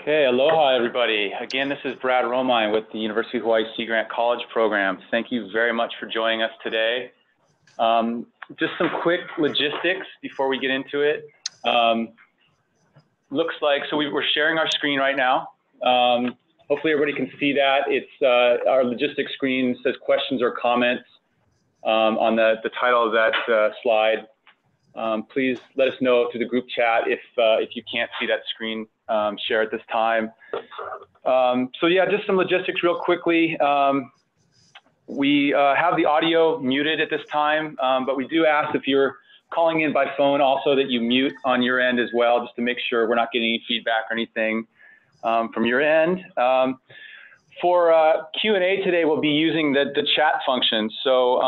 Okay, aloha everybody. Again, this is Brad Romine with the University of Hawaii Sea Grant College Program. Thank you very much for joining us today. Just some quick logistics before we get into it. Looks like, so we're sharing our screen right now. Hopefully everybody can see that. It's our logistics screen says questions or comments on the title of that slide. Please let us know through the group chat if you can't see that screen share at this time. So yeah, just some logistics real quickly. We have the audio muted at this time, but we do ask if you're calling in by phone also that you mute on your end as well, just to make sure we're not getting any feedback or anything from your end. For Q&A today, we'll be using the chat function. So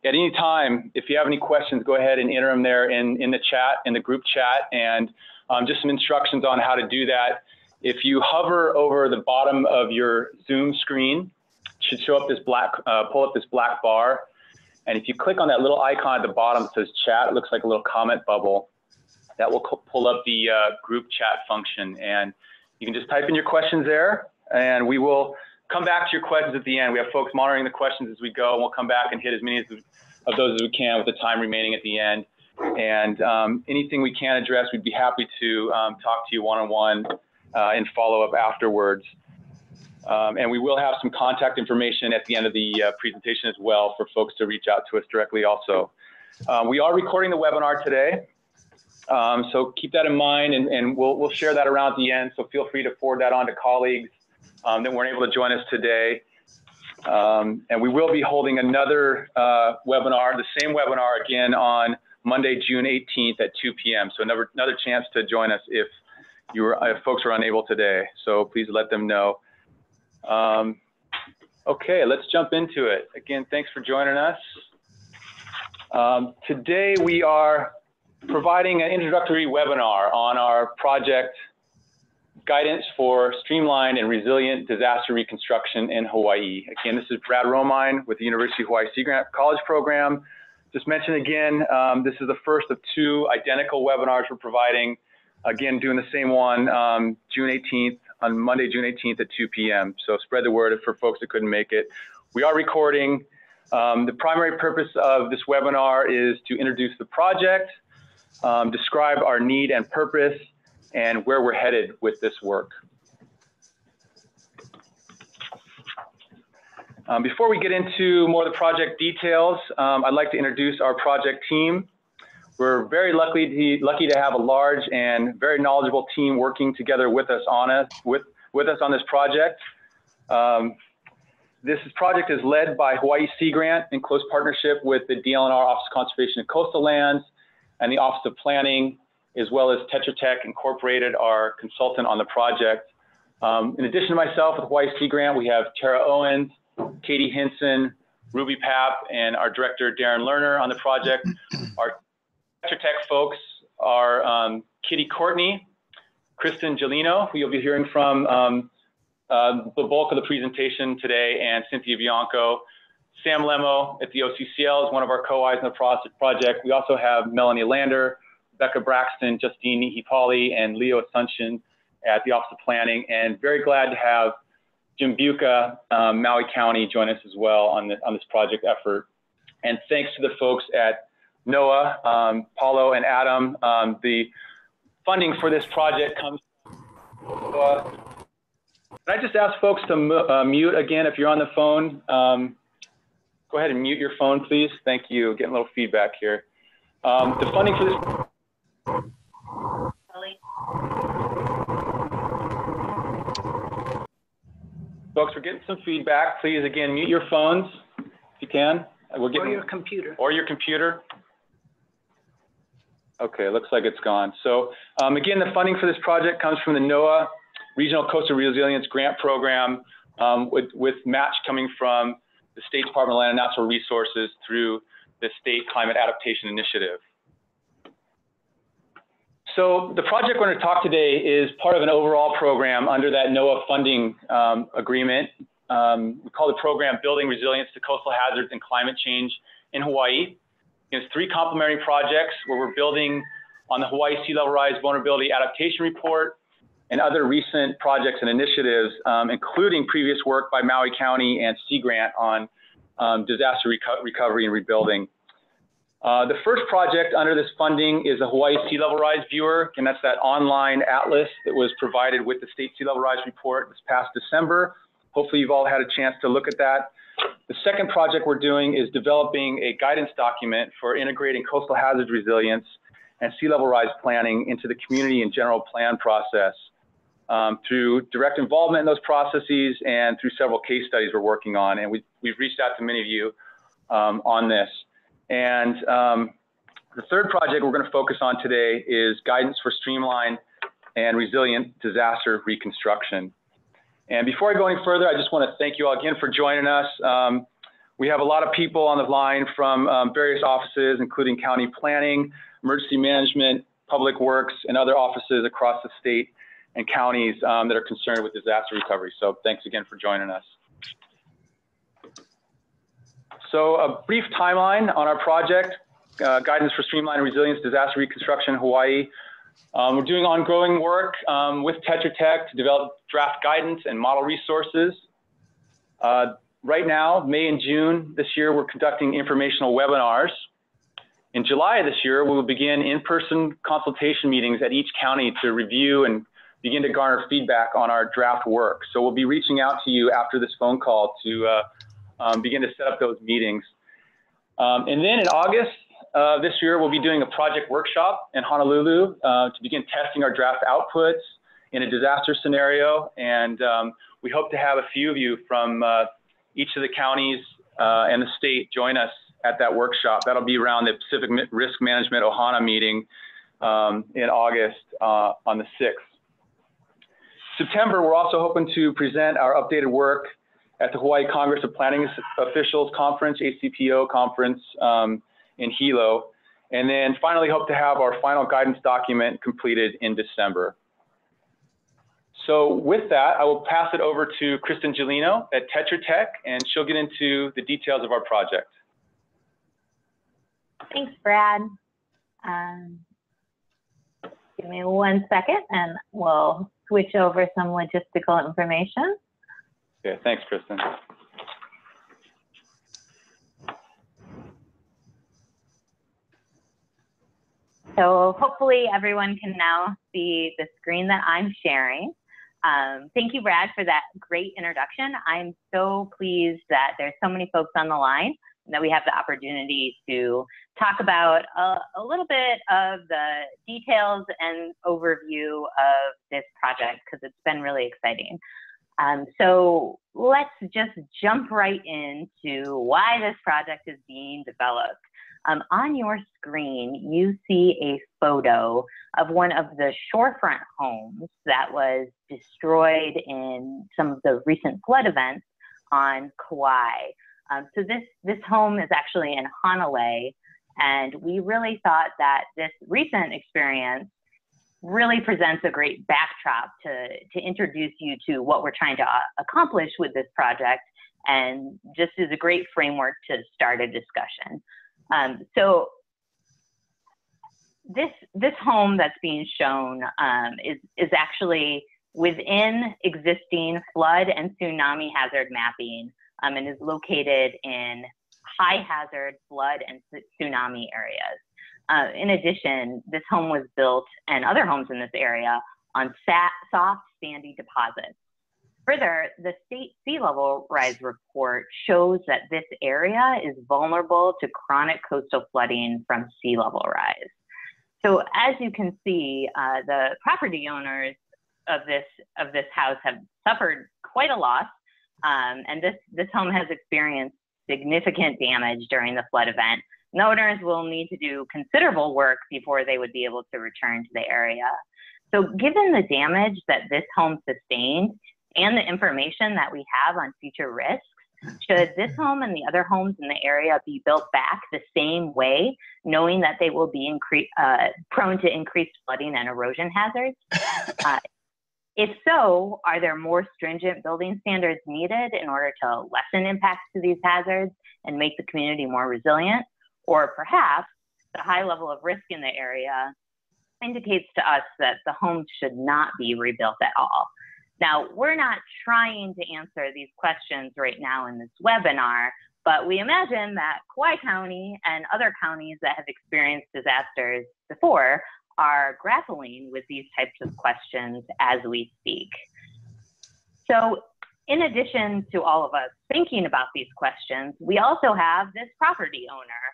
at any time, if you have any questions, go ahead and enter them there in the chat, in the group chat, and just some instructions on how to do that. If you hover over the bottom of your Zoom screen, it should show up this black, pull up this black bar. And if you click on that little icon at the bottom that says chat, it looks like a little comment bubble. That will pull up the group chat function. And you can just type in your questions there, and we will come back to your questions at the end. We have folks monitoring the questions as we go, and we'll come back and hit as many of those as we can with the time remaining at the end. And anything we can address, we'd be happy to talk to you one-on-one and follow up afterwards. And we will have some contact information at the end of the presentation as well for folks to reach out to us directly also. We are recording the webinar today, so keep that in mind, and we'll share that around at the end, so feel free to forward that on to colleagues that weren't able to join us today. And we will be holding another webinar, the same webinar again on Monday, June 18th at 2 p.m. So another chance to join us if folks are unable today. So please let them know. Okay, let's jump into it. Again, thanks for joining us. Today we are providing an introductory webinar on our project Guidance for Streamlined and Resilient Disaster Reconstruction in Hawaii. Again, this is Brad Romine with the University of Hawaii Sea Grant College Program. Just mention again, this is the first of two identical webinars we're providing. Again, doing the same one June 18th, on Monday, June 18th at 2 p.m. So spread the word for folks that couldn't make it. We are recording. The primary purpose of this webinar is to introduce the project, describe our need and purpose, and where we're headed with this work. Before we get into more of the project details, I'd like to introduce our project team. We're very lucky to have a large and very knowledgeable team working together with us on this project. This project is led by Hawaii Sea Grant in close partnership with the DLNR Office of Conservation and Coastal Lands and the Office of Planning, as well as Tetra Tech Incorporated, our consultant on the project. In addition to myself with Hawaii Sea Grant, we have Tara Owens, Katie Hinson, Ruby Papp, and our director, Darren Lerner, on the project. Our Tetra Tech folks are Kitty Courtney, Kristen Gelino, who you'll be hearing from the bulk of the presentation today, and Cynthia Bianco. Sam Lemo at the OCCL is one of our co-eyes in the project. We also have Melanie Lander, Becca Braxton, Justine Nihipali, and Leo Asuncion at the Office of Planning, and very glad to have Jim Buca, Maui County, join us as well on this project effort. And thanks to the folks at NOAA, Paulo and Adam. The funding for this project comes from NOAA. Can I just ask folks to mute again if you're on the phone? Go ahead and mute your phone, please. Thank you. Getting a little feedback here. The funding for this. Folks, we're getting some feedback. Please, again, mute your phones if you can. Or your computer. Or your computer. Okay, looks like it's gone. So again, the funding for this project comes from the NOAA Regional Coastal Resilience Grant Program with match coming from the State Department of Land and Natural Resources through the State Climate Adaptation Initiative. So the project we're going to talk today is part of an overall program under that NOAA funding agreement. We call the program Building Resilience to Coastal Hazards and Climate Change in Hawaii. It's three complementary projects where we're building on the Hawaii Sea Level Rise Vulnerability Adaptation Report and other recent projects and initiatives, including previous work by Maui County and Sea Grant on disaster recovery and rebuilding. The first project under this funding is a Hawaii Sea Level Rise Viewer, and that's that online atlas that was provided with the State Sea Level Rise Report this past December. Hopefully you've all had a chance to look at that. The second project we're doing is developing a guidance document for integrating coastal hazard resilience and sea level rise planning into the community and general plan process through direct involvement in those processes and through several case studies we're working on. And we've reached out to many of you on this. And the third project we're going to focus on today is guidance for streamlined and resilient disaster reconstruction. And before I go any further, I just want to thank you all again for joining us. We have a lot of people on the line from various offices, including county planning, emergency management, public works, and other offices across the state and counties that are concerned with disaster recovery. So thanks again for joining us. So a brief timeline on our project, Guidance for Streamlined Resilience Disaster Reconstruction Hawaii. We're doing ongoing work with Tetra Tech to develop draft guidance and model resources. Right now, May and June this year, we're conducting informational webinars. In July of this year, we will begin in-person consultation meetings at each county to review and begin to garner feedback on our draft work. So we'll be reaching out to you after this phone call to begin to set up those meetings. And then in August this year, we'll be doing a project workshop in Honolulu to begin testing our draft outputs in a disaster scenario. And we hope to have a few of you from each of the counties and the state join us at that workshop. That'll be around the Pacific Risk Management Ohana meeting in August on the 6th. September, we're also hoping to present our updated work at the Hawaii Congress of Planning Officials Conference, HCPO conference in Hilo. And then finally hope to have our final guidance document completed in December. So with that, I will pass it over to Kristen Gelino at Tetra Tech, and she'll get into the details of our project. Thanks, Brad. Give me 1 second and we'll switch over some logistical information. Okay, thanks, Kristen. So hopefully everyone can now see the screen that I'm sharing. Thank you, Brad, for that great introduction. I'm so pleased that there's so many folks on the line and that we have the opportunity to talk about a little bit of the details and overview of this project, because it's been really exciting. So let's just jump right into why this project is being developed. On your screen, you see a photo of one of the shorefront homes that was destroyed in some of the recent flood events on Kauai. So this home is actually in Honolulu, and we really thought that this recent experience really presents a great backdrop to introduce you to what we're trying to accomplish with this project, and just is a great framework to start a discussion. So this home that's being shown is actually within existing flood and tsunami hazard mapping, and is located in high hazard flood and tsunami areas. In addition, this home was built, and other homes in this area, on soft sandy deposits. Further, the state sea level rise report shows that this area is vulnerable to chronic coastal flooding from sea level rise. So as you can see, the property owners of this house have suffered quite a loss, and this home has experienced significant damage during the flood event. And the owners will need to do considerable work before they would be able to return to the area. So given the damage that this home sustained, and the information that we have on future risks, should this home and the other homes in the area be built back the same way, knowing that they will be prone to increased flooding and erosion hazards? If so, are there more stringent building standards needed in order to lessen impacts to these hazards and make the community more resilient? Or perhaps the high level of risk in the area indicates to us that the homes should not be rebuilt at all. Now, we're not trying to answer these questions right now in this webinar, but we imagine that Kauai County and other counties that have experienced disasters before are grappling with these types of questions as we speak. So in addition to all of us thinking about these questions, we also have this property owner.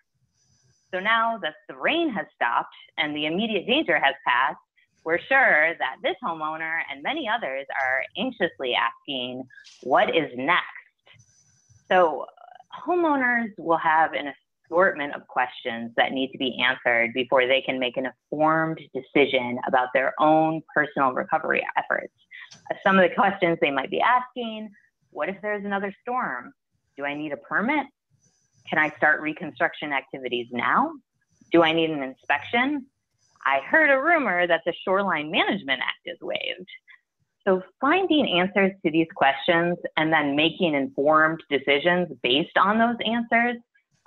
So now that the rain has stopped and the immediate danger has passed, we're sure that this homeowner and many others are anxiously asking, what is next? So homeowners will have an assortment of questions that need to be answered before they can make an informed decision about their own personal recovery efforts. Some of the questions they might be asking: what if there's another storm? Do I need a permit? Can I start reconstruction activities now? Do I need an inspection? I heard a rumor that the Shoreline Management Act is waived. So finding answers to these questions and then making informed decisions based on those answers,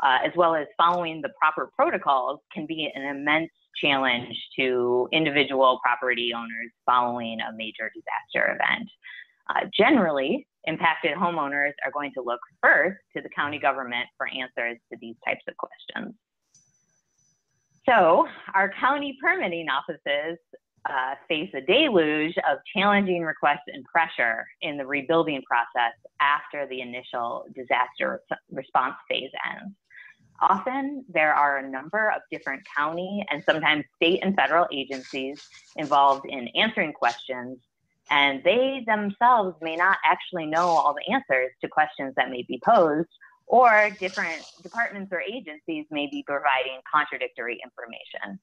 as well as following the proper protocols, can be an immense challenge to individual property owners following a major disaster event. Generally, impacted homeowners are going to look first to the county government for answers to these types of questions. So our county permitting offices face a deluge of challenging requests and pressure in the rebuilding process after the initial disaster response phase ends. Often, there are a number of different county and sometimes state and federal agencies involved in answering questions, and they themselves may not actually know all the answers to questions that may be posed, or different departments or agencies may be providing contradictory information.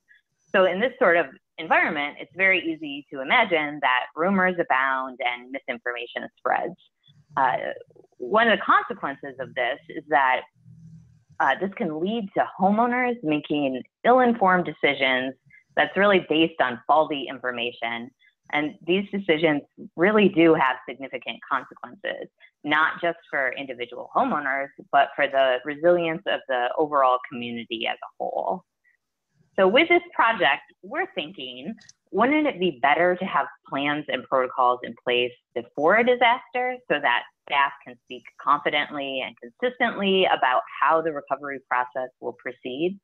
So in this sort of environment, it's very easy to imagine that rumors abound and misinformation spreads. One of the consequences of this is that this can lead to homeowners making ill-informed decisions that's really based on faulty information. And these decisions really do have significant consequences, not just for individual homeowners, but for the resilience of the overall community as a whole. So with this project, we're thinking, wouldn't it be better to have plans and protocols in place before a disaster so that staff can speak confidently and consistently about how the recovery process will proceed?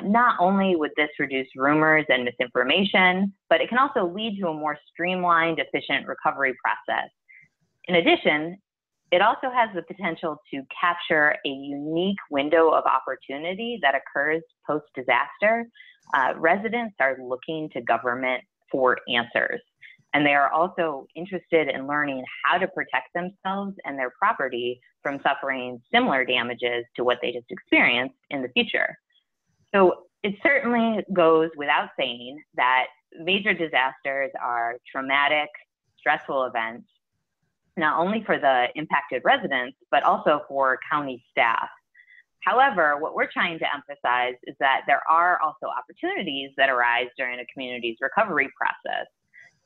Not only would this reduce rumors and misinformation, but it can also lead to a more streamlined, efficient recovery process. In addition, it also has the potential to capture a unique window of opportunity that occurs post-disaster. Residents are looking to government for answers, and they are also interested in learning how to protect themselves and their property from suffering similar damages to what they just experienced in the future. So it certainly goes without saying that major disasters are traumatic, stressful events, not only for the impacted residents, but also for county staff. However, what we're trying to emphasize is that there are also opportunities that arise during a community's recovery process.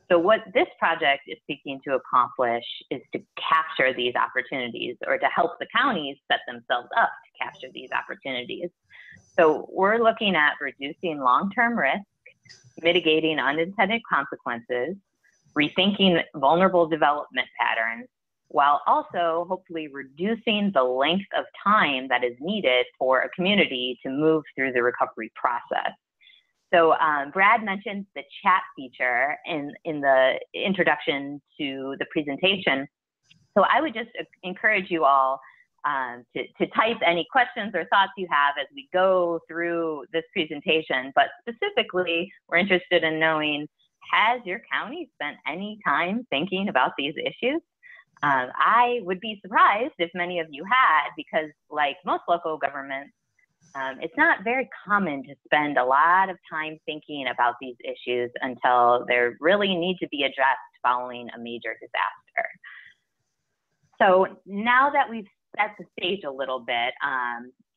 So what this project is seeking to accomplish is to capture these opportunities, or to help the counties set themselves up to capture these opportunities. So we're looking at reducing long-term risk, mitigating unintended consequences, rethinking vulnerable development patterns, while also hopefully reducing the length of time that is needed for a community to move through the recovery process. So Brad mentioned the chat feature in the introduction to the presentation. So I would just encourage you all to type any questions or thoughts you have as we go through this presentation. But specifically, we're interested in knowing, has your county spent any time thinking about these issues? I would be surprised if many of you had, because like most local governments, it's not very common to spend a lot of time thinking about these issues until they really need to be addressed following a major disaster. So now that we've set the stage a little bit,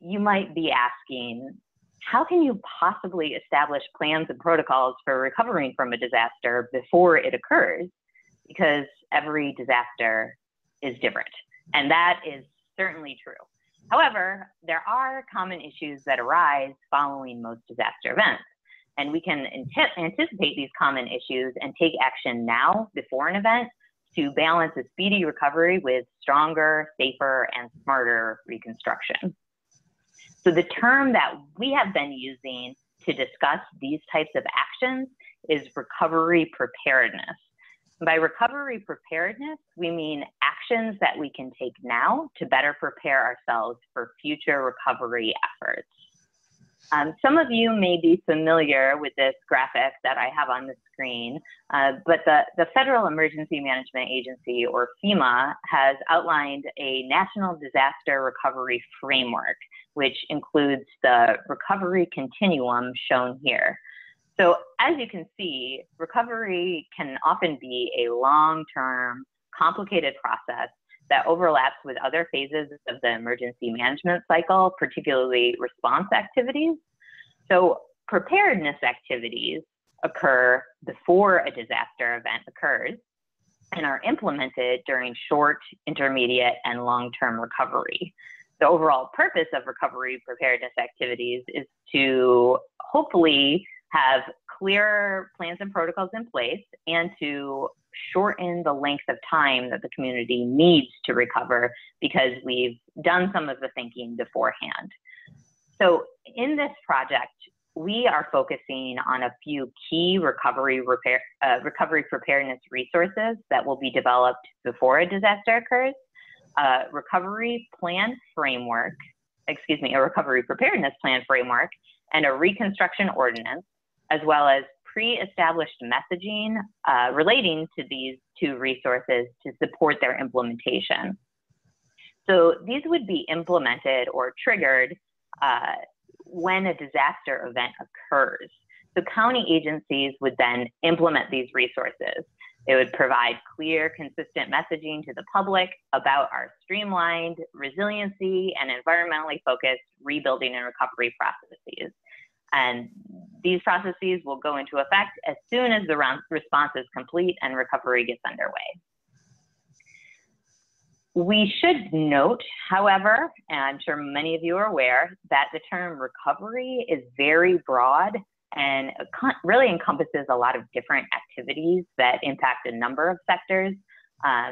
you might be asking, how can you possibly establish plans and protocols for recovering from a disaster before it occurs? Because every disaster is different, and that is certainly true. However, there are common issues that arise following most disaster events. And we can anticipate these common issues and take action now before an event to balance a speedy recovery with stronger, safer, and smarter reconstruction. So the term that we have been using to discuss these types of actions is recovery preparedness. By recovery preparedness, we mean actions that we can take now to better prepare ourselves for future recovery efforts. Some of you may be familiar with this graphic that I have on the screen, but the Federal Emergency Management Agency, or FEMA, has outlined a National Disaster Recovery Framework, which includes the recovery continuum shown here. So as you can see, recovery can often be a long-term, complicated process that overlaps with other phases of the emergency management cycle, particularly response activities. So preparedness activities occur before a disaster event occurs and are implemented during short, intermediate, and long-term recovery. The overall purpose of recovery preparedness activities is to hopefully have clear plans and protocols in place and to shorten the length of time that the community needs to recover because we've done some of the thinking beforehand. So in this project, we are focusing on a few key recovery preparedness resources that will be developed before a disaster occurs. A recovery preparedness plan framework, and a reconstruction ordinance, as well as pre-established messaging relating to these two resources to support their implementation. So these would be implemented or triggered when a disaster event occurs. So county agencies would then implement these resources. They would provide clear, consistent messaging to the public about our streamlined, resiliency, and environmentally focused rebuilding and recovery processes. And these processes will go into effect as soon as the response is complete and recovery gets underway. We should note, however, and I'm sure many of you are aware, that the term recovery is very broad and really encompasses a lot of different activities that impact a number of sectors.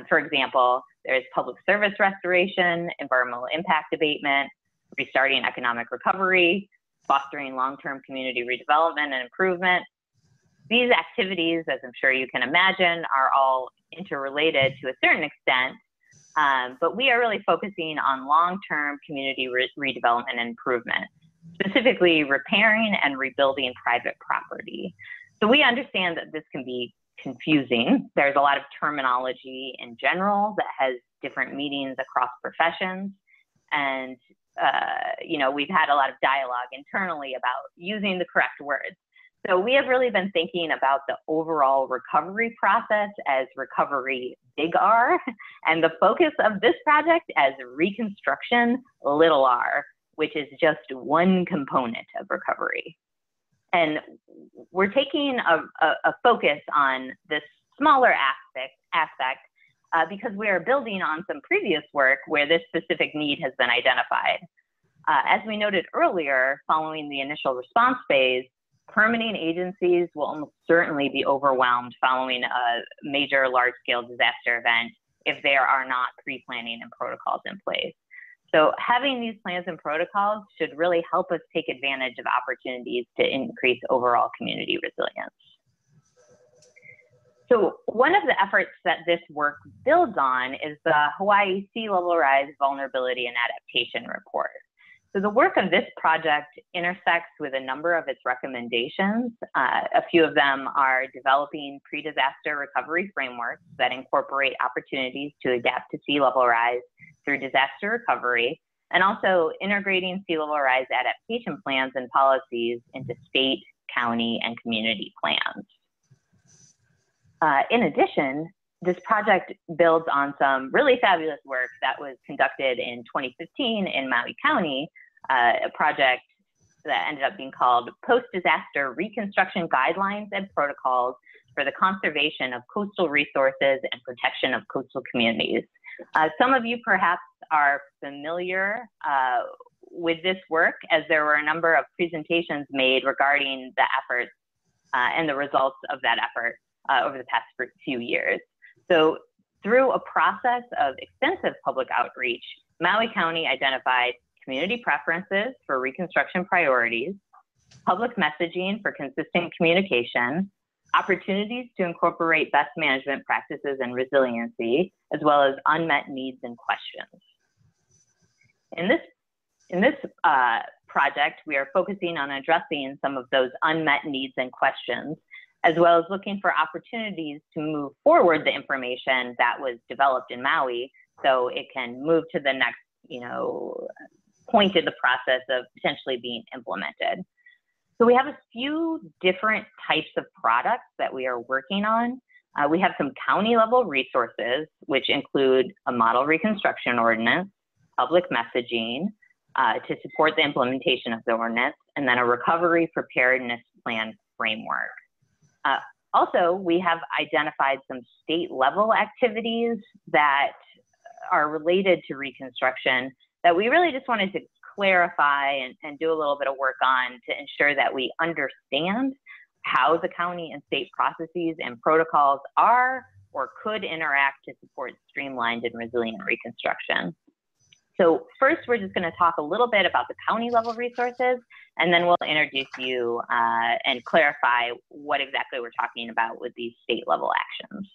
For example, there's public service restoration, environmental impact abatement, restarting economic recovery, fostering long-term community redevelopment and improvement. These activities, as I'm sure you can imagine, are all interrelated to a certain extent, but we are really focusing on long-term community redevelopment and improvement, specifically repairing and rebuilding private property. So we understand that this can be confusing. There's a lot of terminology in general that has different meanings across professions. And we've had a lot of dialogue internally about using the correct words. So we have really been thinking about the overall recovery process as recovery big R, and the focus of this project as reconstruction little r, which is just one component of recovery. And we're taking a focus on this smaller aspect because we are building on some previous work where this specific need has been identified. As we noted earlier, following the initial response phase, permitting agencies will almost certainly be overwhelmed following a major large-scale disaster event if there are not pre-planning and protocols in place. So having these plans and protocols should really help us take advantage of opportunities to increase overall community resilience. So one of the efforts that this work builds on is the Hawaii Sea Level Rise Vulnerability and Adaptation Report. So the work of this project intersects with a number of its recommendations. A few of them are developing pre-disaster recovery frameworks that incorporate opportunities to adapt to sea level rise through disaster recovery, and also integrating sea level rise adaptation plans and policies into state, county, and community plans. In addition, this project builds on some really fabulous work that was conducted in 2015 in Maui County, a project that ended up being called Post-Disaster Reconstruction Guidelines and Protocols for the Conservation of Coastal Resources and Protection of Coastal Communities. Some of you perhaps are familiar with this work, as there were a number of presentations made regarding the efforts and the results of that effort over the past few years. So through a process of extensive public outreach, Maui County identified community preferences for Reconstruction priorities, public messaging for consistent communication, opportunities to incorporate best management practices and resiliency, as well as unmet needs and questions. In this project, we are focusing on addressing some of those unmet needs and questions, as well as looking for opportunities to move forward the information that was developed in Maui so it can move to the next, point in the process of potentially being implemented. So we have a few different types of products that we are working on. We have some county level resources, which include a model reconstruction ordinance, public messaging to support the implementation of the ordinance, and then a recovery preparedness plan framework. Also, we have identified some state level activities that are related to Reconstruction that we really just wanted to clarify and do a little bit of work on to ensure that we understand how the county and state processes and protocols are or could interact to support streamlined and resilient Reconstruction. So first, we're just going to talk a little bit about the county level resources, and then we'll introduce you and clarify what exactly we're talking about with these state level actions.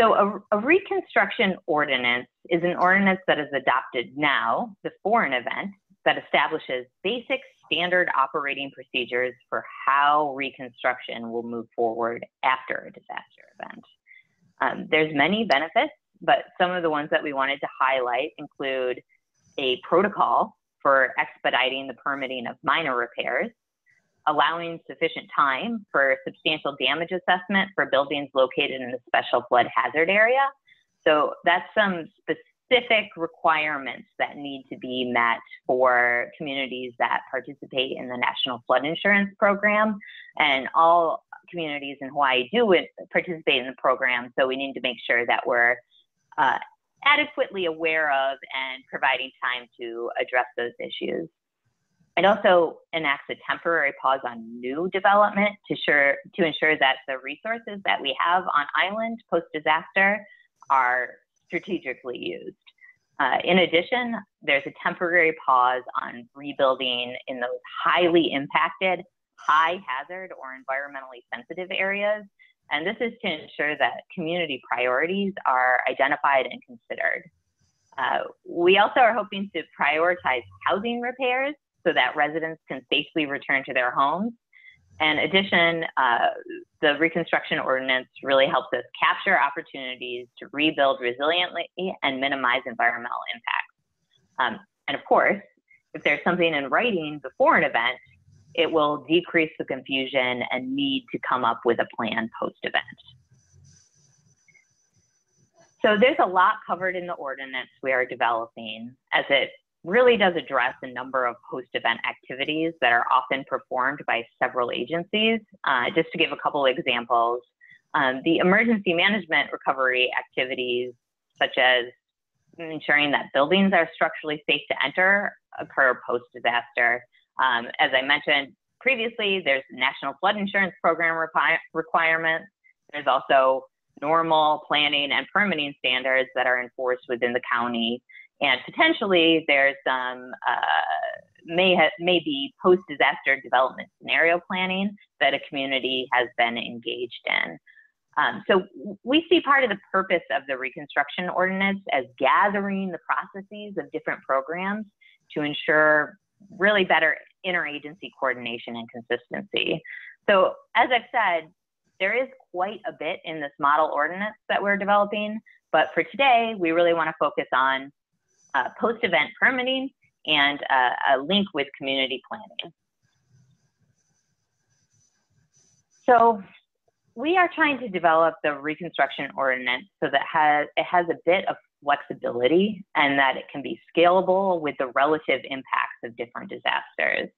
So a Reconstruction ordinance is an ordinance that is adopted now before an event that establishes basic standard operating procedures for how Reconstruction will move forward after a disaster event. There's many benefits, but some of the ones that we wanted to highlight include a protocol for expediting the permitting of minor repairs, allowing sufficient time for substantial damage assessment for buildings located in the special flood hazard area. So that's some specific requirements that need to be met for communities that participate in the National Flood Insurance Program. And all communities in Hawaii do participate in the program, so we need to make sure that we're adequately aware of and providing time to address those issues. It also enacts a temporary pause on new development to ensure that the resources that we have on island post-disaster are strategically used. In addition, there's a temporary pause on rebuilding in those highly impacted, high hazard or environmentally sensitive areas. And this is to ensure that community priorities are identified and considered. We also are hoping to prioritize housing repairs so that residents can safely return to their homes. In addition, the Reconstruction ordinance really helps us capture opportunities to rebuild resiliently and minimize environmental impacts. And of course, if there's something in writing before an event, it will decrease the confusion and need to come up with a plan post-event. So there's a lot covered in the ordinance we are developing, as it really does address a number of post-event activities that are often performed by several agencies. Just to give a couple examples, the emergency management recovery activities, such as ensuring that buildings are structurally safe to enter, occur post-disaster. As I mentioned previously, there's National Flood Insurance Program requirements. There's also normal planning and permitting standards that are enforced within the county. And potentially there's some, maybe post-disaster development scenario planning that a community has been engaged in. So we see part of the purpose of the Reconstruction ordinance as gathering the processes of different programs to ensure really better interagency coordination and consistency. So as I've said, there is quite a bit in this model ordinance that we're developing, but for today, we really want to focus on post-event permitting and a link with community planning. So we are trying to develop the Reconstruction ordinance so that it has a bit of flexibility and that it can be scalable with the relative impacts of different disasters.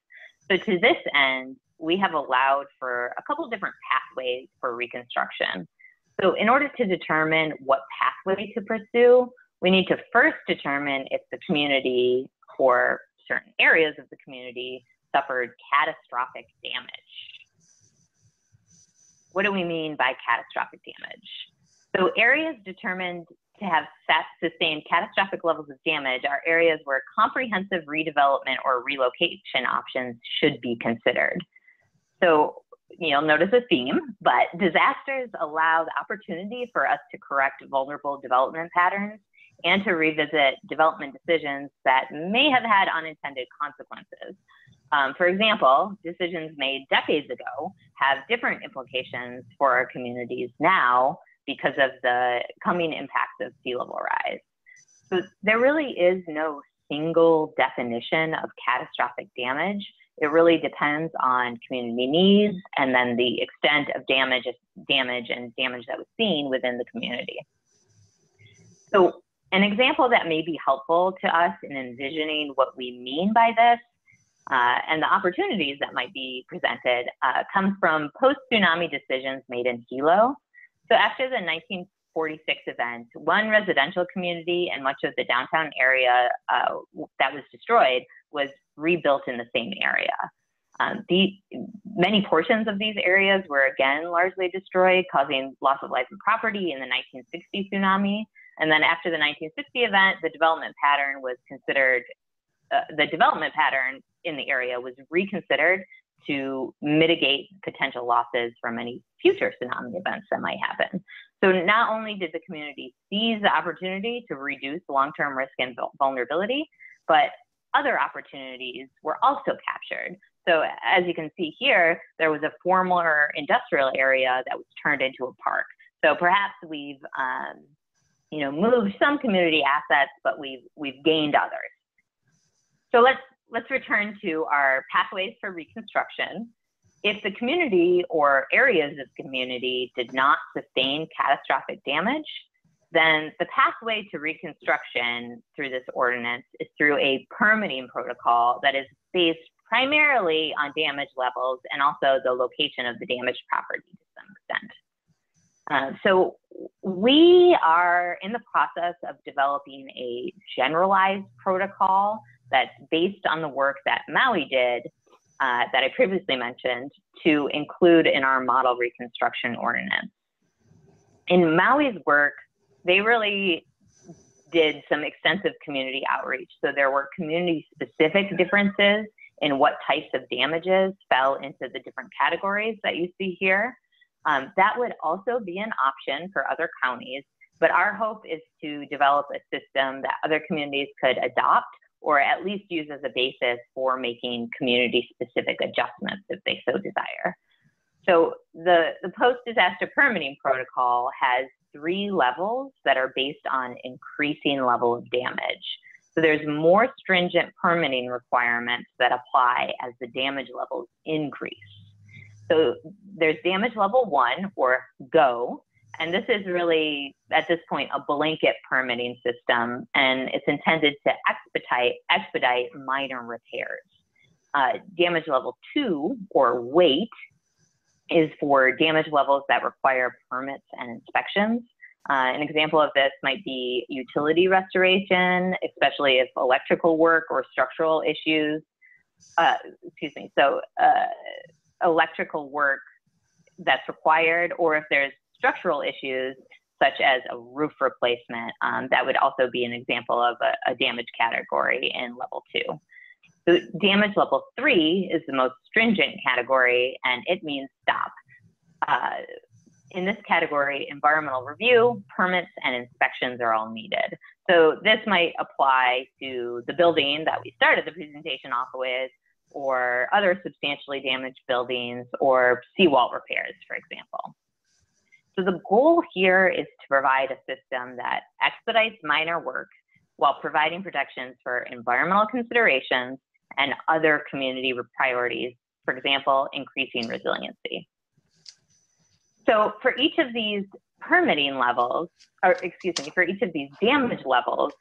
So to this end, we have allowed for a couple different pathways for Reconstruction. So in order to determine what pathway to pursue, we need to first determine if the community or certain areas of the community suffered catastrophic damage. What do we mean by catastrophic damage? So areas determined to have sustained catastrophic levels of damage are areas where comprehensive redevelopment or relocation options should be considered. So you'll notice a theme, but disasters allow the opportunity for us to correct vulnerable development patterns and to revisit development decisions that may have had unintended consequences. For example, decisions made decades ago have different implications for our communities now because of the coming impacts of sea level rise. So there really is no single definition of catastrophic damage. It really depends on community needs and then the extent of damage that was seen within the community. So an example that may be helpful to us in envisioning what we mean by this and the opportunities that might be presented comes from post-tsunami decisions made in Hilo. So after the 1946 event, one residential community and much of the downtown area that was destroyed was rebuilt in the same area. Many portions of these areas were again largely destroyed, causing loss of life and property in the 1960 tsunami. And then after the 1960 event, the development pattern in the area was reconsidered to mitigate potential losses from any future tsunami events that might happen. So not only did the community seize the opportunity to reduce long-term risk and vulnerability, but other opportunities were also captured. So as you can see here, there was a former industrial area that was turned into a park. So perhaps we've moved some community assets, but we've gained others. So let's return to our pathways for reconstruction. If the community or areas of community did not sustain catastrophic damage, then the pathway to reconstruction through this ordinance is through a permitting protocol that is based primarily on damage levels and also the location of the damaged property to some extent. So we are in the process of developing a generalized protocol that's based on the work that Maui did that I previously mentioned to include in our model reconstruction ordinance. In Maui's work, they really did some extensive community outreach. So there were community-specific differences in what types of damages fell into the different categories that you see here. That would also be an option for other counties, but our hope is to develop a system that other communities could adopt or at least use as a basis for making community-specific adjustments if they so desire. So the post-disaster permitting protocol has 3 levels that are based on increasing level of damage. So there's more stringent permitting requirements that apply as the damage levels increase. So there's damage level 1, or GO, and this is really, at this point, a blanket permitting system, and it's intended to expedite minor repairs. Damage level 2, or WAIT, is for damage levels that require permits and inspections. An example of this might be utility restoration, especially if electrical work or structural issues, electrical work that's required, or if there's structural issues such as a roof replacement, that would also be an example of a damage category in level 2. So damage level 3 is the most stringent category, and it means stop. In this category, environmental review, permits, and inspections are all needed. So this might apply to the building that we started the presentation off with, or other substantially damaged buildings, or seawall repairs, for example. So the goal here is to provide a system that expedites minor work while providing protections for environmental considerations and other community priorities, for example, increasing resiliency. So for each of these permitting levels, for each of these damage levels,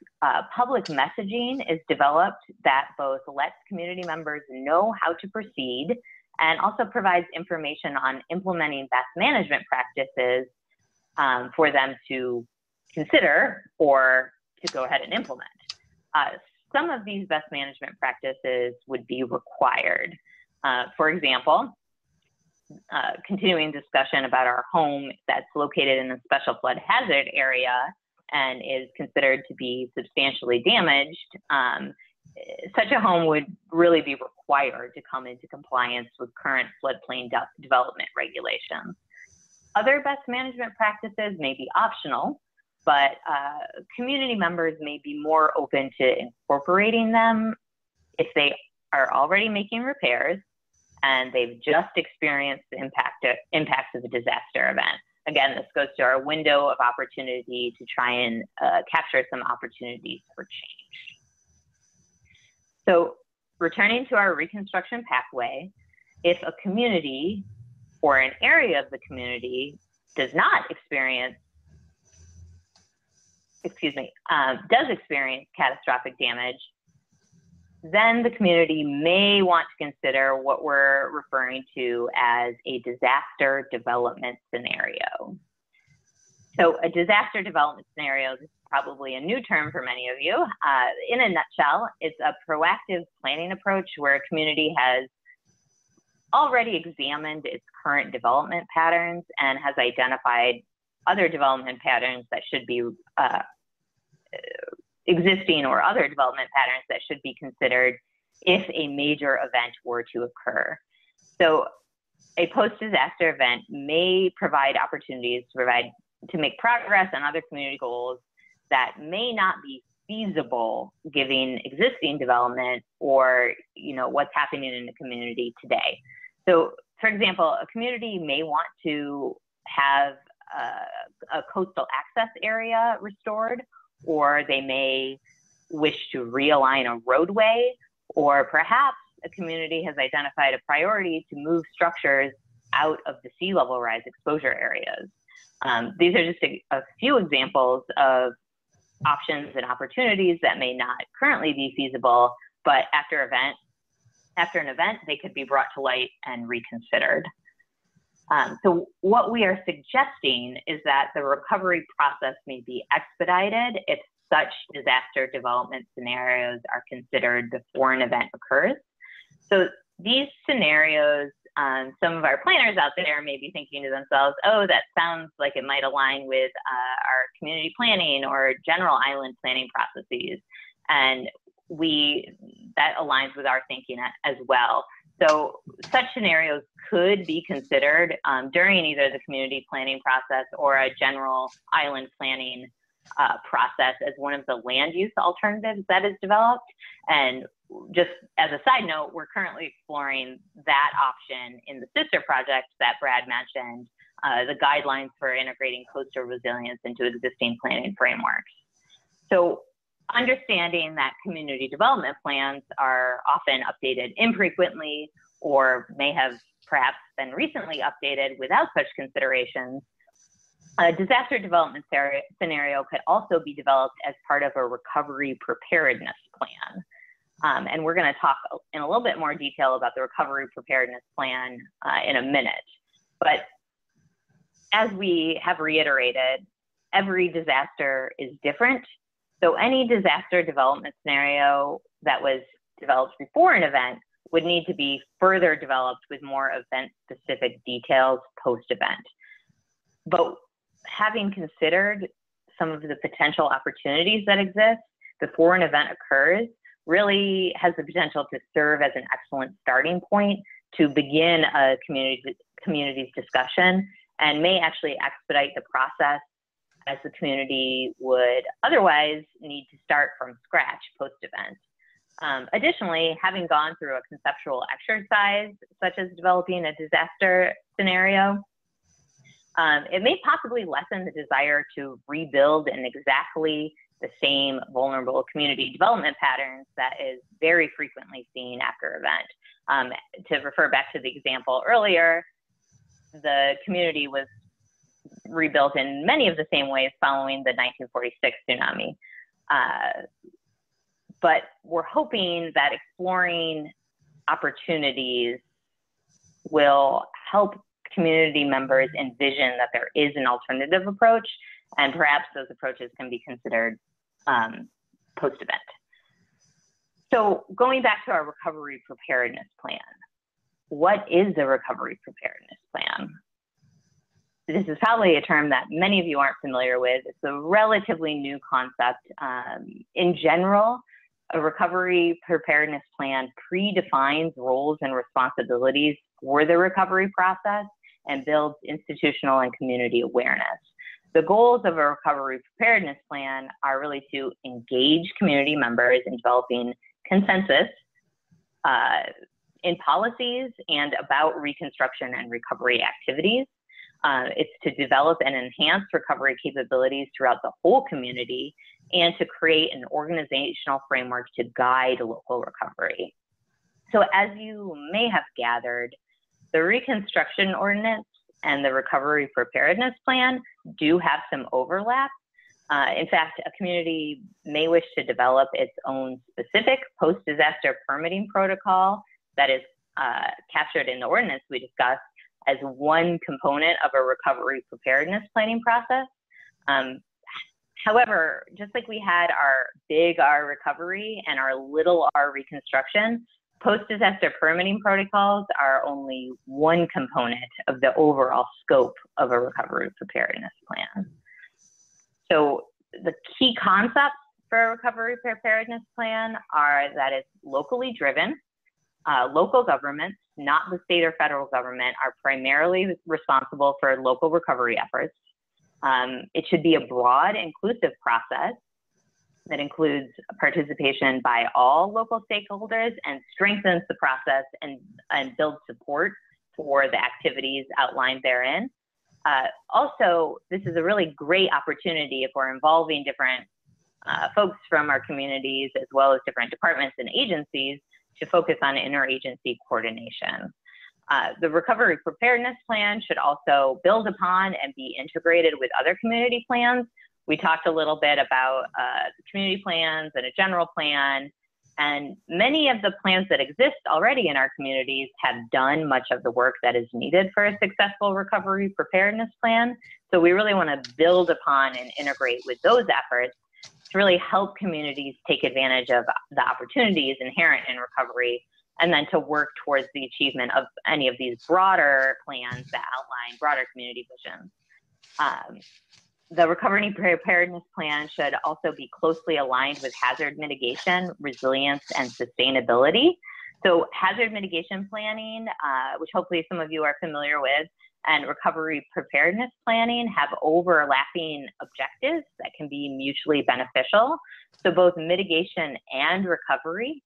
public messaging is developed that both lets community members know how to proceed and also provides information on implementing best management practices for them to consider or to go ahead and implement. Some of these best management practices would be required. For example, continuing discussion about our home that's located in a special flood hazard area and is considered to be substantially damaged, such a home would really be required to come into compliance with current floodplain development regulations. Other best management practices may be optional, but community members may be more open to incorporating them if they are already making repairs and they've just experienced the impacts of a disaster event. Again, this goes to our window of opportunity to try and capture some opportunities for change. So returning to our reconstruction pathway, if a community or an area of the community does not experience, does experience catastrophic damage, then the community may want to consider what we're referring to as a disaster development scenario. So a disaster development scenario is probably a new term for many of you. In a nutshell, it's a proactive planning approach where a community has already examined its current development patterns and has identified other development patterns that should be existing or other development patterns that should be considered if a major event were to occur. So a post-disaster event may provide opportunities to make progress on other community goals that may not be feasible given existing development or what's happening in the community today. So for example, a community may want to have a coastal access area restored, or they may wish to realign a roadway, or perhaps a community has identified a priority to move structures out of the sea level rise exposure areas. These are just a few examples of options and opportunities that may not currently be feasible, but after an event, they could be brought to light and reconsidered. So what we are suggesting is that the recovery process may be expedited if such disaster development scenarios are considered before an event occurs. So these scenarios, some of our planners out there may be thinking to themselves, oh, that sounds like it might align with our community planning or general island planning processes. And that aligns with our thinking as well. So such scenarios could be considered during either the community planning process or a general island planning process as one of the land use alternatives that is developed. And just as a side note, we're currently exploring that option in the sister project that Brad mentioned, the guidelines for integrating coastal resilience into existing planning frameworks. So understanding that community development plans are often updated infrequently or may have perhaps been recently updated without such considerations, a disaster development scenario could also be developed as part of a recovery preparedness plan. And we're going to talk in a little bit more detail about the recovery preparedness plan in a minute. But as we have reiterated, every disaster is different. So any disaster development scenario that was developed before an event would need to be further developed with more event-specific details post-event. But having considered some of the potential opportunities that exist before an event occurs really has the potential to serve as an excellent starting point to begin a community's discussion and may actually expedite the process as the community would otherwise need to start from scratch post-event. Additionally, having gone through a conceptual exercise, such as developing a disaster scenario, it may possibly lessen the desire to rebuild in exactly the same vulnerable community development patterns that is very frequently seen after event. To refer back to the example earlier, the community was rebuilt in many of the same ways following the 1946 tsunami. But we're hoping that exploring opportunities will help community members envision that there is an alternative approach, and perhaps those approaches can be considered post-event. So going back to our recovery preparedness plan, what is a recovery preparedness plan? This is probably a term that many of you aren't familiar with. It's a relatively new concept. In general, a recovery preparedness plan predefines roles and responsibilities for the recovery process and builds institutional and community awareness. The goals of a recovery preparedness plan are really to engage community members in developing consensus in policies and about reconstruction and recovery activities. It's to develop and enhance recovery capabilities throughout the whole community and to create an organizational framework to guide local recovery. So as you may have gathered, the Reconstruction Ordinance and the Recovery Preparedness Plan do have some overlap. In fact, a community may wish to develop its own specific post-disaster permitting protocol that is captured in the ordinance we discussed as one component of a recovery preparedness planning process. However, just like we had our big R recovery and our little R reconstruction, post-disaster permitting protocols are only one component of the overall scope of a recovery preparedness plan. So the key concepts for a recovery preparedness plan are that it's locally driven. Local governments, not the state or federal government, are primarily responsible for local recovery efforts. It should be a broad, inclusive process that includes participation by all local stakeholders and strengthens the process and builds support for the activities outlined therein. Also, this is a really great opportunity if we're involving different folks from our communities as well as different departments and agencies to focus on interagency coordination. The recovery preparedness plan should also build upon and be integrated with other community plans. We talked a little bit about the community plans and a general plan, and many of the plans that exist already in our communities have done much of the work that is needed for a successful recovery preparedness plan. So we really want to build upon and integrate with those efforts to really help communities take advantage of the opportunities inherent in recovery, and then to work towards the achievement of any of these broader plans that outline broader community visions. The recovery preparedness plan should also be closely aligned with hazard mitigation, resilience, and sustainability. So hazard mitigation planning, which hopefully some of you are familiar with, and recovery preparedness planning have overlapping objectives that can be mutually beneficial. So both mitigation and recovery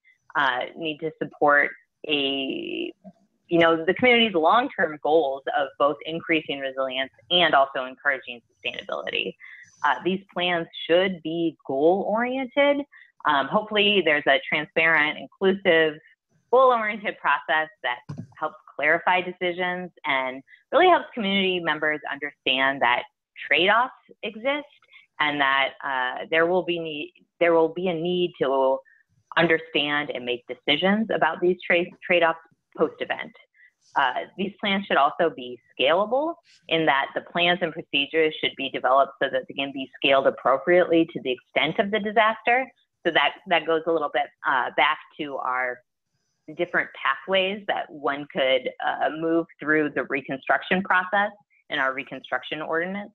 need to support the community's long-term goals of both increasing resilience and also encouraging sustainability. These plans should be goal-oriented. Hopefully there's a transparent, inclusive, goal-oriented process that helps clarify decisions and really helps community members understand that trade-offs exist and that there will be a need to understand and make decisions about these trade-offs post-event. These plans should also be scalable in that the plans and procedures should be developed so that they can be scaled appropriately to the extent of the disaster. So that goes a little bit back to our different pathways that one could move through the reconstruction process in our reconstruction ordinance.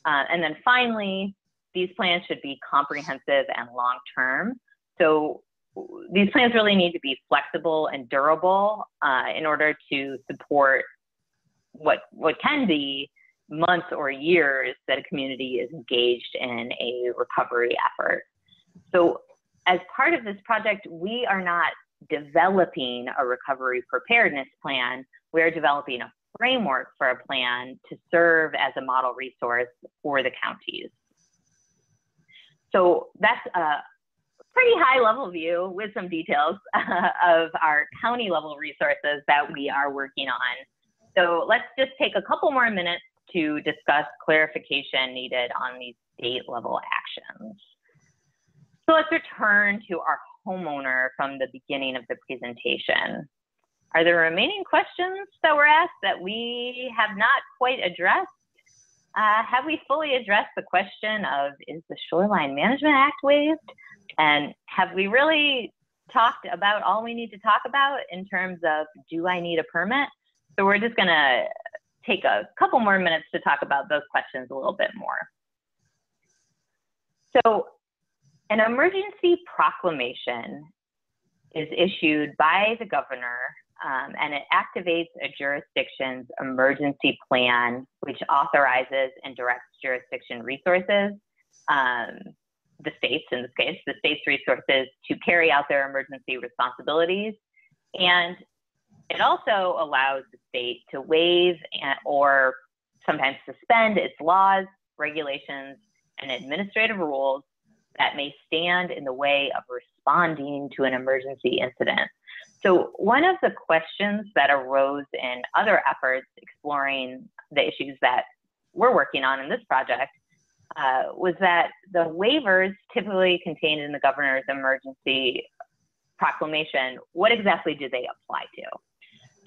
And then finally, these plans should be comprehensive and long-term. So these plans really need to be flexible and durable in order to support what can be months or years that a community is engaged in a recovery effort. So as part of this project, we are not developing a recovery preparedness plan. We are developing a framework for a plan to serve as a model resource for the counties. So that's a pretty high level view with some details of our county level resources that we are working on. So let's just take a couple more minutes to discuss clarification needed on these state level actions. So let's return to our homeowner from the beginning of the presentation. Are there remaining questions that were asked that we have not quite addressed? have we fully addressed the question of, is the Shoreline Management Act waived? And have we really talked about all we need to talk about in terms of, do I need a permit? So we're just gonna take a couple more minutes to talk about those questions a little bit more. So an emergency proclamation is issued by the governor, and it activates a jurisdiction's emergency plan, which authorizes and directs jurisdiction resources, the states, in this case, the state's resources, to carry out their emergency responsibilities. And it also allows the state to waive or sometimes suspend its laws, regulations, and administrative rules that may stand in the way of responding to an emergency incident. So one of the questions that arose in other efforts exploring the issues that we're working on in this project was that the waivers typically contained in the governor's emergency proclamation, what exactly do they apply to?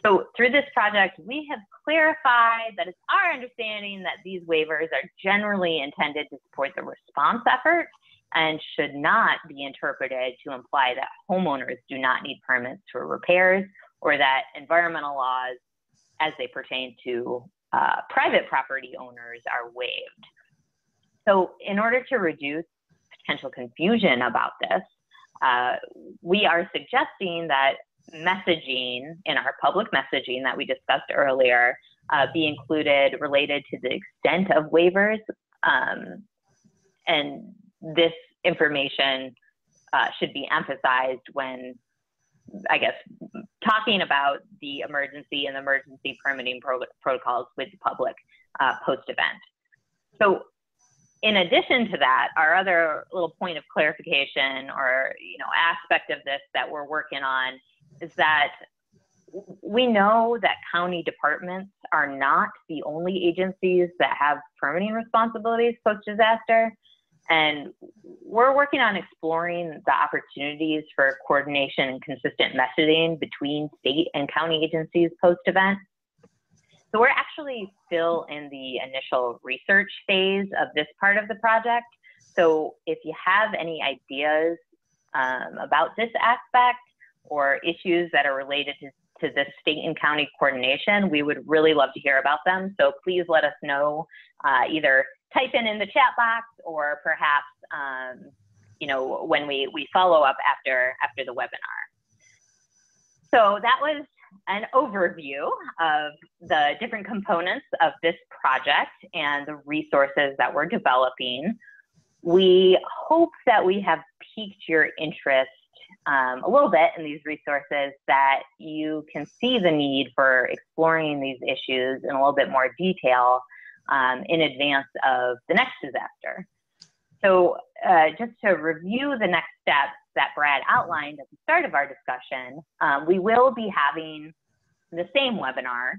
So through this project, we have clarified that it's our understanding that these waivers are generally intended to support the response effort and should not be interpreted to imply that homeowners do not need permits for repairs, or that environmental laws as they pertain to private property owners are waived. So in order to reduce potential confusion about this, we are suggesting that messaging in our public messaging that we discussed earlier be included related to the extent of waivers, and this information should be emphasized when, I guess, talking about the emergency and emergency permitting protocols with the public post-event. So in addition to that, our other little point of clarification or aspect of this that we're working on is that we know that county departments are not the only agencies that have permitting responsibilities post-disaster. And we're working on exploring the opportunities for coordination and consistent messaging between state and county agencies post-event. So we're actually still in the initial research phase of this part of the project. So if you have any ideas about this aspect or issues that are related to the state and county coordination, we would really love to hear about them. So please let us know, either type in the chat box or perhaps, when we follow up after the webinar. So that was an overview of the different components of this project and the resources that we're developing. We hope that we have piqued your interest a little bit in these resources, that you can see the need for exploring these issues in a little bit more detail in advance of the next disaster. So just to review the next steps that Brad outlined at the start of our discussion, we will be having the same webinar,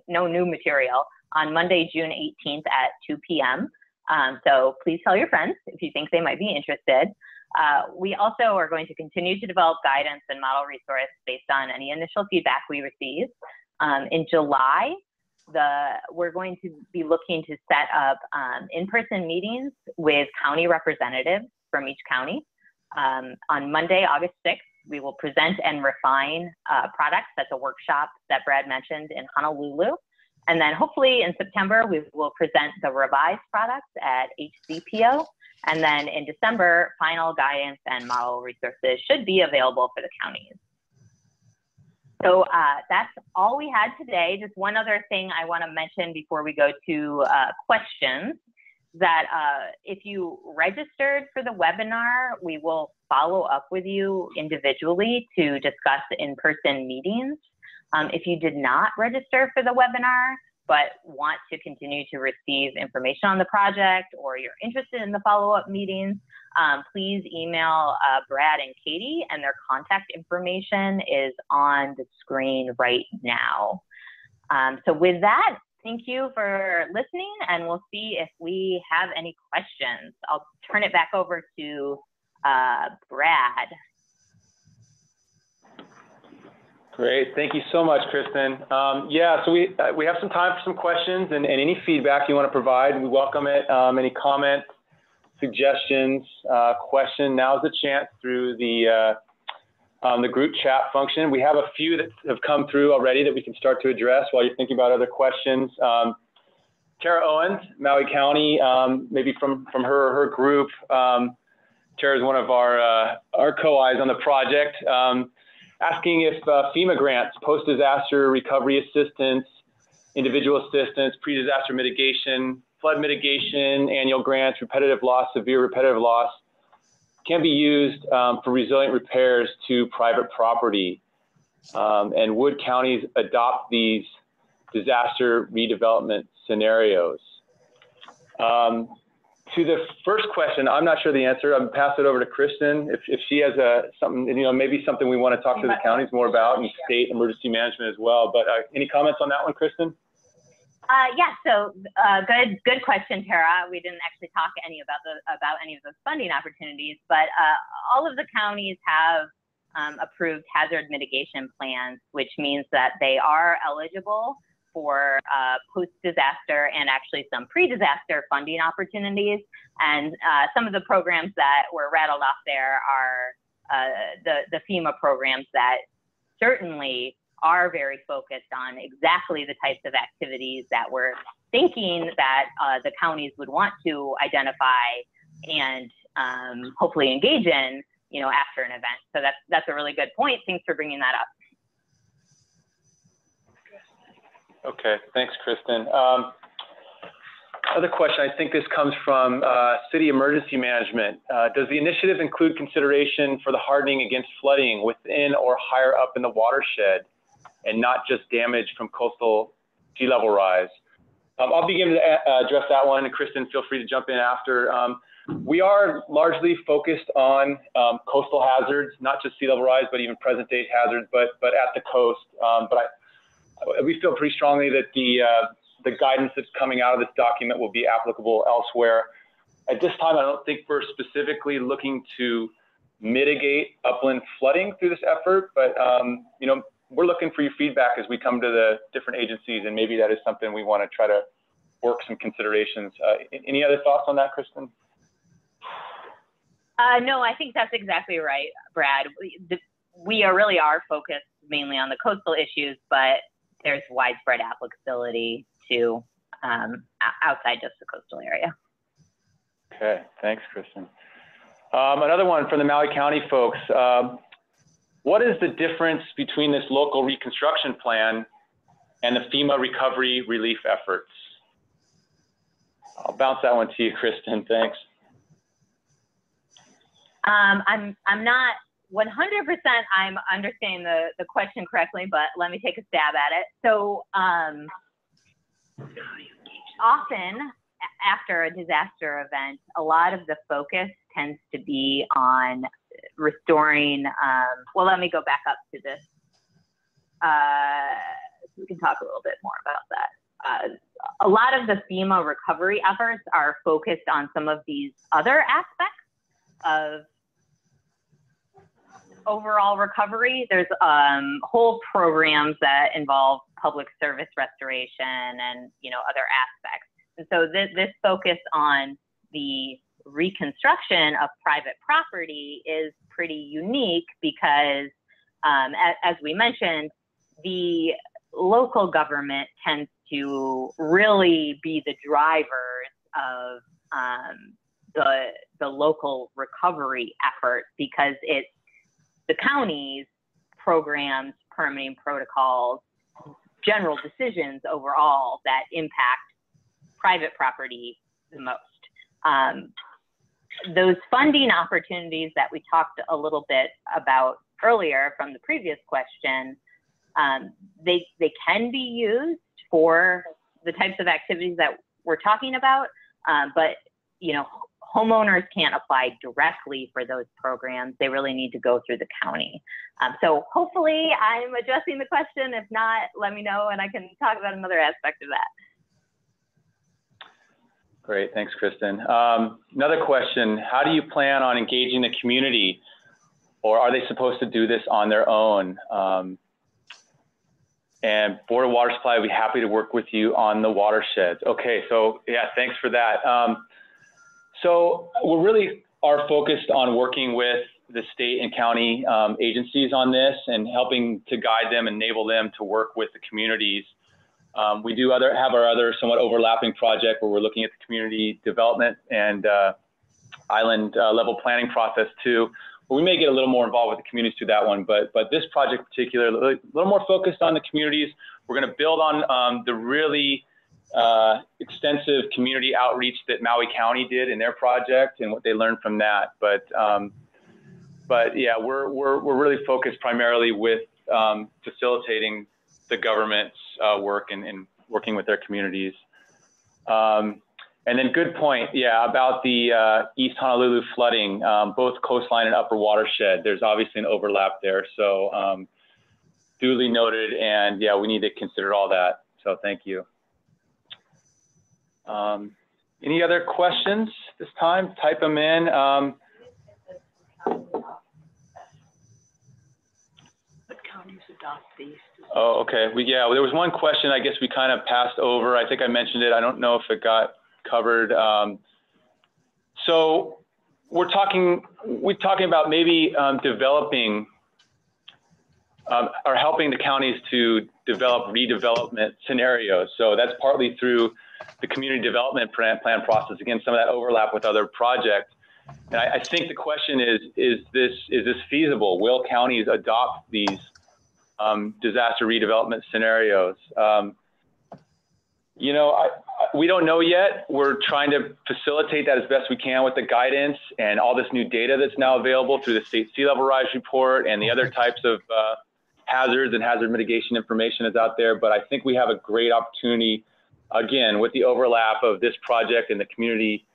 no new material, on Monday, June 18th at 2 p.m. So please tell your friends if you think they might be interested. We also are going to continue to develop guidance and model resource based on any initial feedback we receive. In July, we're going to be looking to set up in-person meetings with county representatives from each county. On Monday, August 6th, we will present and refine products. That's a workshop that Brad mentioned in Honolulu. And then hopefully in September, we will present the revised products at HCPO. And then in December, final guidance and model resources should be available for the counties. So that's all we had today. Just one other thing I want to mention before we go to questions, that if you registered for the webinar, we will follow up with you individually to discuss in-person meetings. If you did not register for the webinar, but want to continue to receive information on the project, or you're interested in the follow-up meetings, please email Brad and Katie, and their contact information is on the screen right now. So with that, thank you for listening, and we'll see if we have any questions. I'll turn it back over to Brad. Great, thank you so much, Kristen. Yeah, so we have some time for some questions and any feedback you want to provide. We welcome it. Any comments, suggestions, question, now's the chance through the group chat function. We have a few that have come through already that we can start to address while you're thinking about other questions. Tara Owens, Maui County, maybe from her or her group. Tara is one of our co-eyes on the project. Asking if FEMA grants, post-disaster recovery assistance, individual assistance, pre-disaster mitigation, flood mitigation, annual grants, repetitive loss, severe repetitive loss, can be used for resilient repairs to private property. And would counties adopt these disaster redevelopment scenarios? To the first question, I'm not sure the answer. I'm gonna pass it over to Kristen if she has something, maybe something we want to talk to the counties more about and state emergency management as well. But any comments on that one, Kristen? Yeah, so good question, Tara. We didn't actually talk about any of those funding opportunities, but all of the counties have approved hazard mitigation plans, which means that they are eligible for post-disaster and actually some pre-disaster funding opportunities. And some of the programs that were rattled off there are the FEMA programs that certainly are very focused on exactly the types of activities that we're thinking that the counties would want to identify and hopefully engage in, after an event. So that's a really good point. Thanks for bringing that up. Okay, thanks, Kristen. Other question, I think this comes from City Emergency Management. Does the initiative include consideration for the hardening against flooding within or higher up in the watershed and not just damage from coastal sea level rise? I'll begin to address that one, and Kristen, feel free to jump in after. We are largely focused on coastal hazards, not just sea level rise, but even present day hazards, but at the coast. We feel pretty strongly that the guidance that's coming out of this document will be applicable elsewhere. At this time, I don't think we're specifically looking to mitigate upland flooding through this effort, but we're looking for your feedback as we come to the different agencies, and maybe that is something we want to try to work some considerations. Any other thoughts on that, Kristen? No, I think that's exactly right, Brad. We really are focused mainly on the coastal issues, but there's widespread applicability to outside just the coastal area. Okay, thanks, Kristen. Another one from the Maui County folks. What is the difference between this local reconstruction plan and the FEMA recovery relief efforts? I'll bounce that one to you, Kristen, thanks. I'm not 100% I'm understanding the question correctly, but let me take a stab at it. So often after a disaster event, a lot of the focus tends to be on restoring, well, let me go back up to this. We can talk a little bit more about that. A lot of the FEMA recovery efforts are focused on some of these other aspects of overall recovery. There's whole programs that involve public service restoration and other aspects. And so this focus on the reconstruction of private property is pretty unique because, as we mentioned, the local government tends to really be the drivers of the local recovery effort because it's the county's programs, permitting protocols, general decisions overall that impact private property the most. Those funding opportunities that we talked a little bit about earlier from the previous question, they can be used for the types of activities that we're talking about, but homeowners can't apply directly for those programs. They really need to go through the county. So hopefully I'm addressing the question. If not, let me know and I can talk about another aspect of that. Great, thanks, Kristen. Another question, how do you plan on engaging the community, or are they supposed to do this on their own? And Board of Water Supply will be happy to work with you on the watersheds. Okay, so yeah, thanks for that. So we really are focused on working with the state and county agencies on this and helping to guide them, enable them to work with the communities. We do have our other somewhat overlapping project where we're looking at the community development and island level planning process too. We may get a little more involved with the communities through that one, but this project in particular, a little more focused on the communities. We're going to build on the really extensive community outreach that Maui County did in their project and what they learned from that. But yeah, we're really focused primarily with facilitating the government's work and working with their communities. And then good point, yeah, about the East Honolulu flooding, both coastline and upper watershed. There's obviously an overlap there, so duly noted, and yeah, we need to consider all that. So thank you. Any other questions this time? Type them in. Oh, okay. Yeah, there was one question I guess we kind of passed over. I think I mentioned it. I don't know if it got covered. So we're talking about maybe developing or helping the counties to develop redevelopment scenarios. So that's partly through the community development plan process. Again, some of that overlap with other projects. And I think the question is this feasible? Will counties adopt these disaster redevelopment scenarios? You know, we don't know yet. We're trying to facilitate that as best we can with the guidance and all this new data that's now available through the state sea level rise report and the other types of hazards and hazard mitigation information is out there. But I think we have a great opportunity, again, with the overlap of this project and the community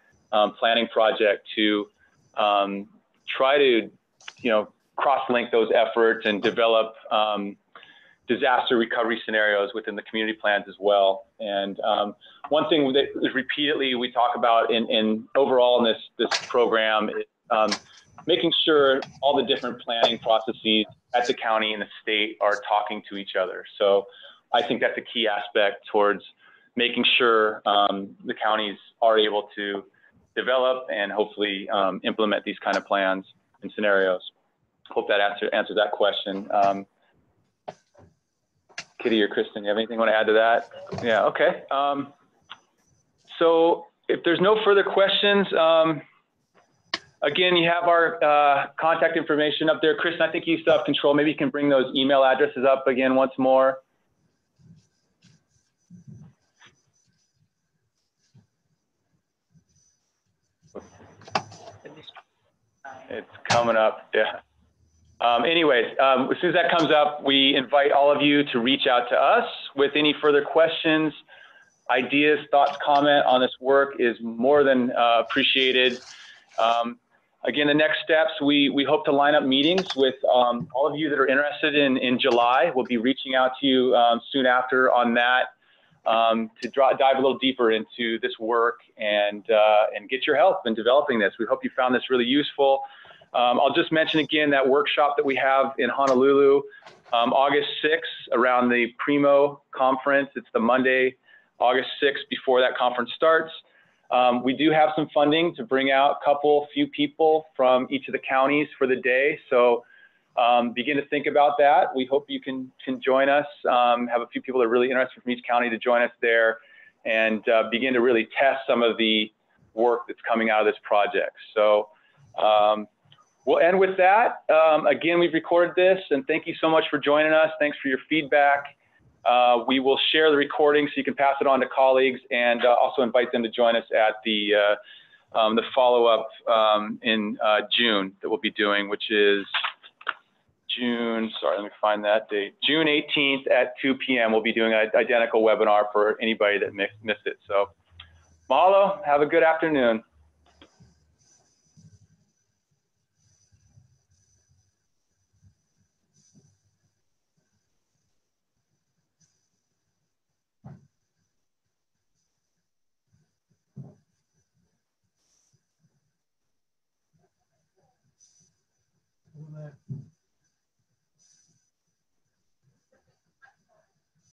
planning project to try to, you know, cross-link those efforts and develop disaster recovery scenarios within the community plans as well. And one thing that is repeatedly we talk about in overall in this program is making sure all the different planning processes at the county and the state are talking to each other. So I think that's a key aspect towards making sure the counties are able to develop and hopefully implement these kind of plans and scenarios. Hope that answers that question. Kitty or Kristen, you have anything you want to add to that? Yeah, okay. So if there's no further questions, again, you have our contact information up there. Kristen, I think you still have control. Maybe you can bring those email addresses up again once more. It's coming up, yeah. Anyways, as soon as that comes up, we invite all of you to reach out to us with any further questions, ideas, thoughts, comment on this work is more than appreciated. Again, the next steps, we hope to line up meetings with all of you that are interested in July. We'll be reaching out to you soon after on that to dive a little deeper into this work and get your help in developing this. We hope you found this really useful. I'll just mention again that workshop that we have in Honolulu, August 6th, around the Primo conference. It's the Monday, August 6th, before that conference starts. We do have some funding to bring out a few people from each of the counties for the day. So begin to think about that. We hope you can join us, have a few people that are really interested from each county to join us there and begin to really test some of the work that's coming out of this project. So we'll end with that. Again, we've recorded this and thank you so much for joining us. Thanks for your feedback. We will share the recording so you can pass it on to colleagues and also invite them to join us at the follow-up in June that we'll be doing, which is June, sorry, let me find that date. June 18th at 2 p.m. We'll be doing an identical webinar for anybody that missed it. So mahalo, have a good afternoon.